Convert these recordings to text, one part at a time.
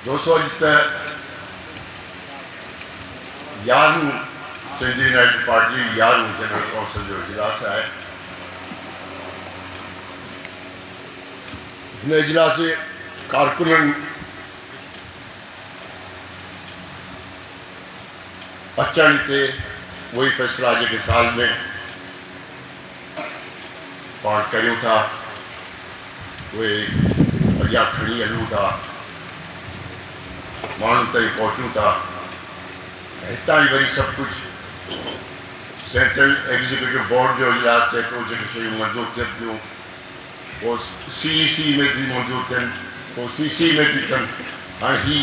दोस्तों अज तक 11 Sindh united party 11 general council जो इजलास है। इन इजलास कारकुनन अचण ते वही फैसला जो साल में पाण करूँ था वे अॻियां खणी हलूं था, माण्हुनि ताईं पहुचूं था। हितां ई वरी सभु कुझु सेंट्रल एग्जीक्यूटिव बोर्ड जो इजलास थिए थो, जेके शयूं मंज़ूर थियनि थियूं, पोइ CEC में थी मंज़ूर थियनि, पोइ CC में थी थियनि। हाणे ही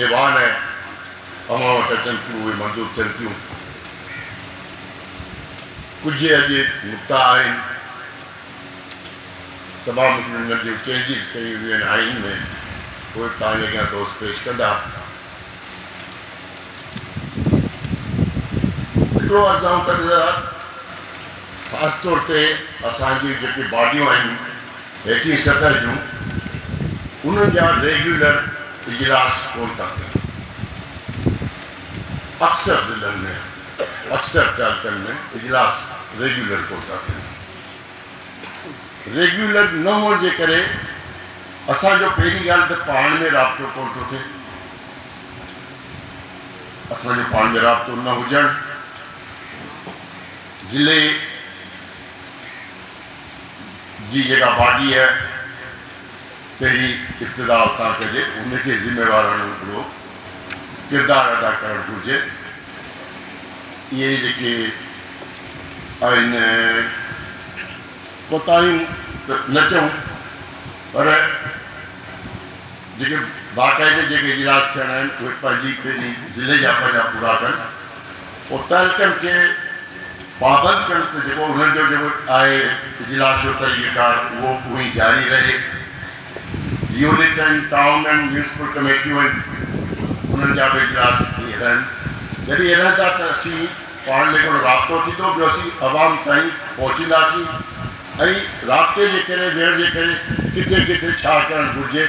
ऐवान अवां वटि अचनि थियूं, उहे मंज़ूर थियनि थियूं। कुझु अॼु नुक़्ता आहिनि, तमामु हिननि जूं चेंजिस कयूं वियूं आहिनि आइन में, उहे तव्हांजे अॻियां दोस्त पेश कंदा। हिकिड़ो असां ख़ासि तौर ते असांजी जेके बॉडियूं आहिनि हेठीं सतह जूं, उन्हनि जा रेगुलर इजलास कोन था थियनि। अक्सर ज़िलनि में, अक्सर तालुकनि में इजलास रेगुलर कोन था थियनि। रेगुलर न हुअण जे करे असांजो पहिरीं ॻाल्हि त पाण में राब्तो कोन थो थिए। असांजो पाण में राब्तो न हुजणु, ज़िले जी जेका बॉडी है पहिरीं इब्तिदा उतां कजे, उनखे ज़िम्मेवाराणो हिकिड़ो किरदारु अदा करणु घुरिजे। इहे जेके आहिनि कोताहियूं न चऊं, पर जेके बाक़ाइदे जेके इजलास थियणा आहिनि उहे पंहिंजी पहिरीं ज़िले जा पंहिंजा पूरा कनि, पोइ तालुकनि खे पाबंद कनि त जेको उन्हनि जो जेको आहे इजलास जो तरीक़ेकार उहो उहो ई जारी रहे। यूनिट आहिनि, टाउन आहिनि, म्यूनिसिपल कमेटियूं आहिनि, उन्हनि जा बि इजलास ईअं रहनि। जॾहिं इहे रहंदा त असीं पाण में हिकिड़ो राब्तो थींदो, ॿियो असीं आवाम ताईं पहुचींदासीं ऐं राब्ते जे करे वेहण जे करे किथे किथे छा करणु घुरिजे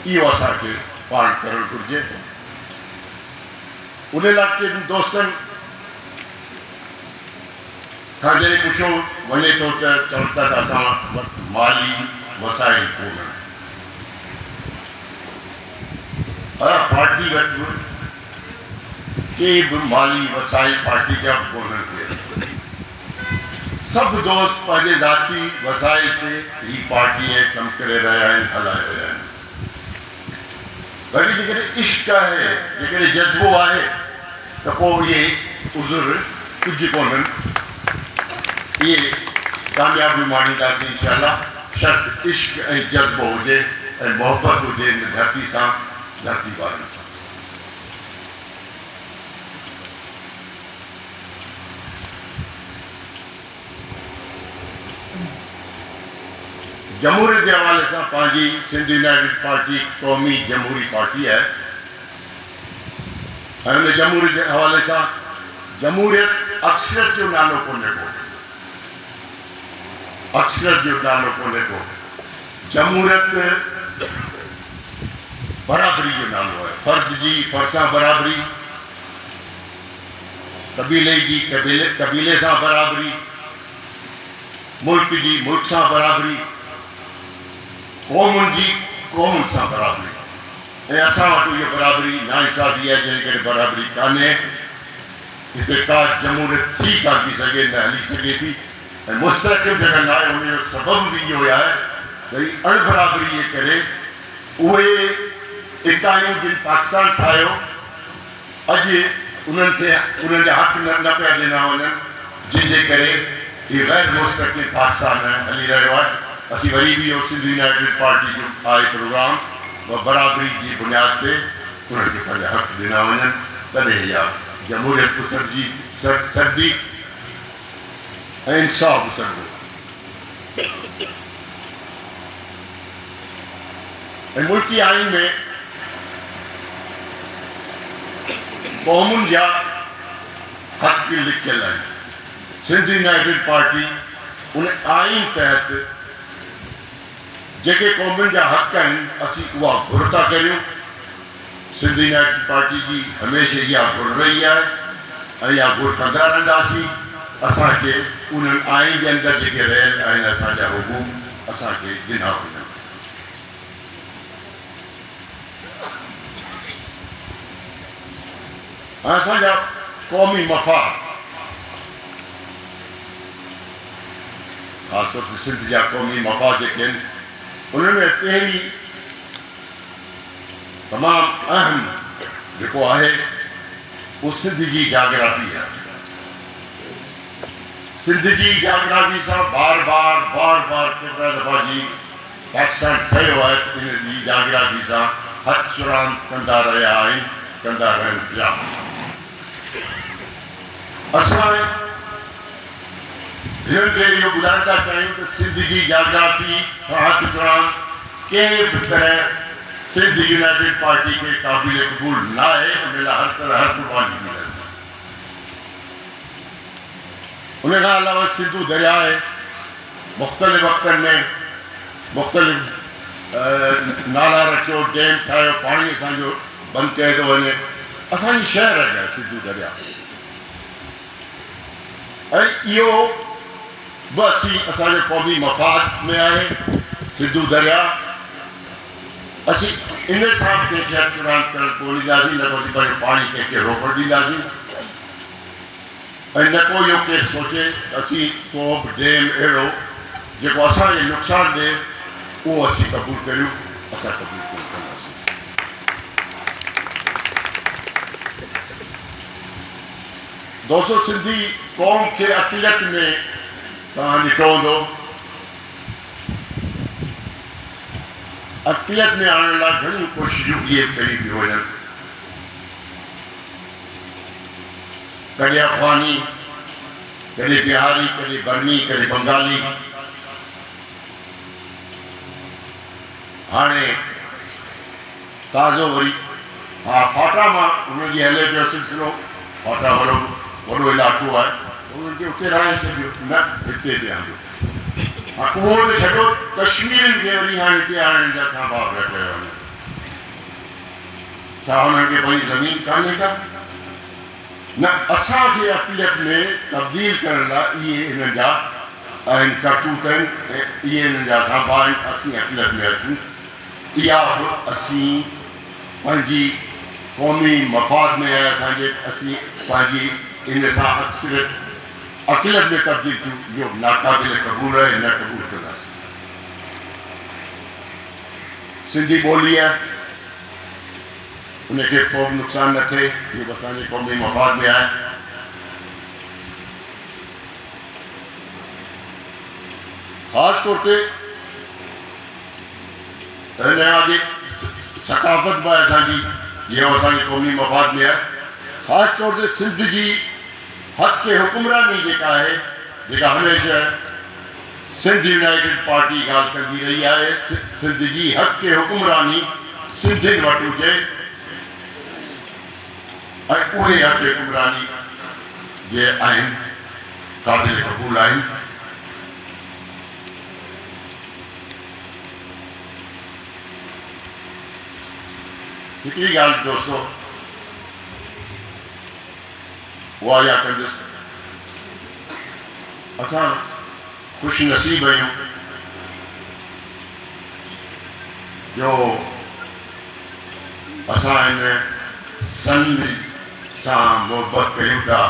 इहो असांखे पाण करणु घुरिजे। उन इलाइक़े जे दोस्तनि खां जॾहिं पुछो वञे थो त चवनि था त असां वटि माली वसाइल कोन्हनि। पार्टी वटि के बि माली वसाइल पार्टी जा कोन्हनि। सभु दोस्त पंहिंजे ज़ाती वसाइल ते ही पार्टी कमु करे रहिया आहिनि, हलाए रहिया आहिनि। वरी जेकॾहिं इश्क आहे, जेकॾहिं जज़्बो आहे त पोइ इहे उज़ुर कुझु कोन्हनि। इहे कामयाबी माणींदासीं इंशाअल्लाह, शर्त इश्क ऐं जज़्बो हुजे ऐं मोहबत हुजे हिन धरती सां, धरती वारनि सां। जमहूरियत के हवाले से पंहिंजी सिंध यूनाइटेड पार्टी क़ौमी जमहूरी पार्टी है। उन जमहूरियत के हवाले से जमहूरियत अक्सरियत जो नालो कोन्हे को, अक्सरियत जो नालो कोन्हे को। जमहूरियत बराबरी जो नालो है। फर्द जी फर्द सां बराबरी, कबीले जी कबीले सां बराबरी, मुल्क जी मुल्क सां बराबरी, क़ौमुनि जी क़ौमुनि सां बराबरी। ऐं असां वटि इहा बराबरी नाइंसाफ़ी आहे, जंहिं करे बराबरी कान्हे। हिते का जमहूरियत थी कान थी सघे, न हली सघे थी। ऐं मुस्तक़िल जॻह न आहे, उनजो सबबु बि इहो आहे भई अणबराबरी जे करे उहे इकाइयूं जिन पाकिस्तान ठाहियो, अॼु उन्हनि खे उन्हनि जा हक़ न पिया ॾिना वञनि, जंहिंजे करे हीउ ग़ैर मुस्तक़िल पाकिस्तान हली रहियो आहे। असीं वरी बि इहो सिंध यूनाइटेड पार्टी जो आहे प्रोग्राम, बराबरी जी बुनियाद ते उन्हनि खे पंहिंजा हक़ ॾिना वञनि, तॾहिं इहा जमहूरियत सरबी ऐं इंसाफ़ सरबो। ऐं मुल्की आइन में क़ौमुनि जा हक़ लिखियल आहिनि। सिंध यूनाइटेड पार्टी उन आइन तहत जेके क़ौमुनि जा हक़ आहिनि असीं उहा घुर था करियूं। सिंधी यूनाइटेड पार्टी जी हमेशह इहा घुर रही आहे ऐं इहा घुर कंदा रहंदासीं। असांखे उन्हनि आइन जे अंदरि जेके रहियल आहिनि असांजा हुकूक असांखे ॾिना वञनि। असांजा क़ौमी मफ़ाद ख़ासि तौर ते सिंध जा क़ौमी मफ़ाद जेके आहिनि उनमें पहिरीं तमामु अहम जेको आहे उहो सिंध जी जाग्राफी आहे। सिंध जी जाग्राफी सां बार बार केतिरा दफ़ा जी पाकिस्तान ठहियो आहे त इन जी जाग्राफी सां हथ सुरांद कंदा रहिया आहिनि, कंदा रहनि पिया। असां हिननि खे इहो ॿुधाइण था चाहियूं त सिंध जी जाग्राफी खां हथ सुरांद कंहिं बि तरह सिंध यूनाइटेड पार्टी के क़ाबिल क़बूल न आहे। उन लाइ हर तरह हर कुर्बानी ॾींदासीं। उन खां अलावा सिंधू दरिया आहे मुख़्तलिफ़ वक़्तनि में मुख़्तलिफ़ नाला रखियो, डैम ठाहियो, पाणी असांजो बंदि कयो थो वञे। असांजी शहर आहे सिंधू दरिया ऐं इहो बि असांजे क़ौमी मफ़ाद में आहे। सिंधू दरिया असीं इन सां कंहिंखे हथ रांदि करणु कोन ॾींदासीं, न को असीं पंहिंजो पाणी कंहिंखे रोकणु ॾींदासीं ऐं न को इहो केरु सोचे असीं को बि डैम अहिड़ो जेको असांखे नुक़सानु ॾिए उहो असीं क़बूलु करियूं। असां क़बूलु कोन कंदासीं। दोस्तो, सिंधी क़ौम खे अक़लियत में तव्हां ॾिठो हूंदो, अक़लियत में आणण लाइ घणियूं कोशिशूं इहे कयूं पियूं वञनि। कॾहिं अफ़गानी, कॾहिं बिहारी, कॾहिं बर्मी, कॾहिं बंगाली। हाणे ताज़ो वरी फाटा मां उन्हनि जी हले पियो सिलसिलो। फाटा वॾो इलाइक़ो आहे, उन्हनि खे उते रहाए छॾियो, न हिते बि आंदो। उहो बि छॾियो, कश्मीरनि खे वरी हाणे हिते आणण जा साबा पिया कया वञनि। छा हुननि खे पंहिंजी ज़मीन कान्हे का? न, असांखे अक़लियत में तब्दील करण लाइ इहे हिननि जा आहिनि करतूत आहिनि ऐं इहे हिननि जा साबा आहिनि। असीं अक़लियत में अचूं, इहा बि असीं पंहिंजी क़ौमी मफ़ाद में आहे असांजे। असीं पंहिंजी इन सां अक्सरियत अक़लियत में तब्दील थियूं, इहो नाक़ाबिल क़बूल आहे, न क़बूल कंदासीं। सिंधी ॿोली आहे, उनखे को बि नुक़सानु न थिए, इहो बि असांजे क़ौमी मफ़ाद में आहे। ख़ासि तौर ते हिन आगे सकाफ़त बि आहे असांजी, इहो असांजे क़ौमी मफ़ाद में आहे। ख़ासि तौर ते सिंध जी हक़ हुकुमरानी जेका आहे, जेका हमेशह सिंध यूनाइटेड पार्टी ॻाल्हि कंदी रही आहे। सिंध जी हक़ हुकुमरानी सिंधियुनि वटि हुजे ऐं उहे हक़ हुकुमरानी जे आहिनि क़ाबिल क़बूल आहिनि। हिकिड़ी ॻाल्हि दोस्तो उहा इहा कंदुसि, असां ख़ुशि नसीब आहियूं जो असां हिन संद सां मोहबत कयूं था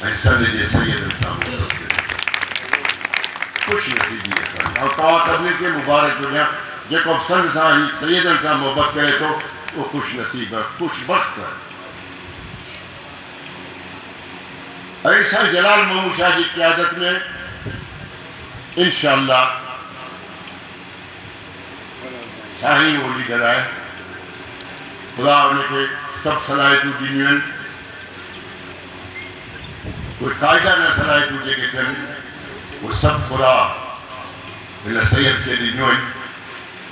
ऐं संद जे सैयदनि सां मोहबत कयूं। ख़ुशि नसीबी असांजी। ऐं तव्हां सभिनी खे मुबारक ॾियां, जेको संद सां ई सैयदनि सां मोहबत करे थो उहो ख़ुशि नसीब आहे, ख़ुशबख़्त आहे। ऐं साईं जलाल महमूद शाह जी क़यादत में इंशाअल्लाह साईं उहो लीडर आहे। ख़ुदा हुनखे सभु सलाहियतूं ॾिनियूं आहिनि, कोई क़ाइदा न सलाहियतूं जेके थियनि उहे सभु ख़ुदा हिन सैयद खे ॾिनियूं आहिनि।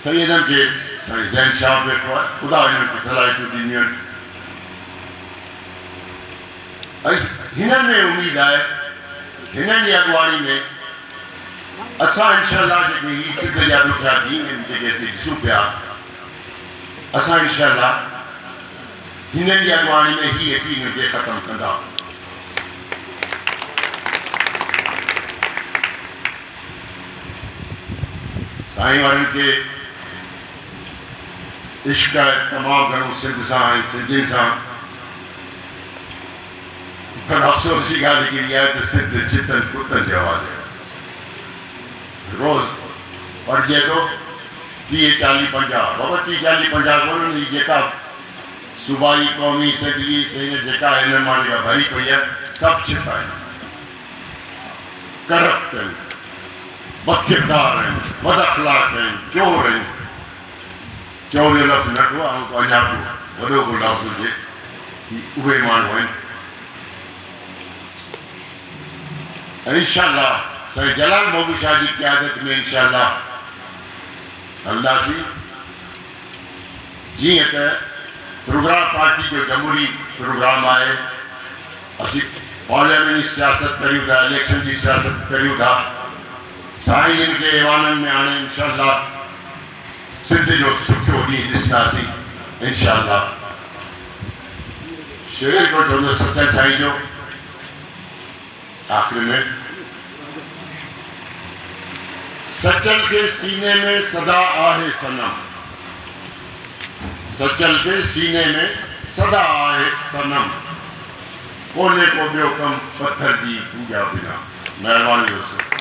सैयदनि खे साईं ज़ैन शाह वेठो आहे, ख़ुदा हिननि खे सलाहियतूं ॾिनियूं आहिनि। ऐं हिन में उमेदु आहे, हिननि जी अॻुवाणी में असां इंशाअल्लाह जेके ही सिद्ध जा ॾुखिया ॾींहं जेके असीं ॾिसूं पिया असां इंशाअल्लाह हिननि जी अॻुवाणी में ही अची हिनखे ख़तमु कंदा। साईं वारनि खे इश्क आहे तमामु घणो सिंध सां ऐं सिंधियुनि सां, पर अफ़सोस जी ॻाल्हि हिकिड़ी आहे त सिंध चितनि कुतनि जो आवाज़ आहे। रोज़ पढ़िजे थो 30 40 50 बाबा 30 40 50 कोन्हनि जेका सूबाई क़ौमी सॼी जेका हिन मां जेका भरी पई आहे सभु छित आहिनि, करप्ट आहिनि, बदकिरदार आहिनि, बद अख़लाक आहिनि, चोर आहिनि। चोर जो लफ़्ज़ न को ऐं अञा वॾो को लफ़्ज़ हुजे उहे माण्हू आहिनि। ऐं इंशाअल्लाह साईं जलाल महबूब शाह जी क़यादत में इंशाअल्लाह हलंदासीं। जीअं त प्रोग्राम पार्टी जो जमहूरी प्रोग्राम आहे, असीं पार्लियामेंट जी सियासत करियूं था, इलेक्शन जी सियासत करियूं था। साईं जिन खे ऐवाननि में हाणे इंशाअल्लाह सिंध जो सुठो ॾींहुं ॾिसंदासीं इंशाअल्लाह। शेर को चवंदो सचन साईं जो आख़िर में, सचल के सीने में सदा आहे सनम, सचल के सीने में सदा आहे सनम, कोने को ॿियो कमु पत्थर जी पूॼा बिना। महिरबानी दोस्तों।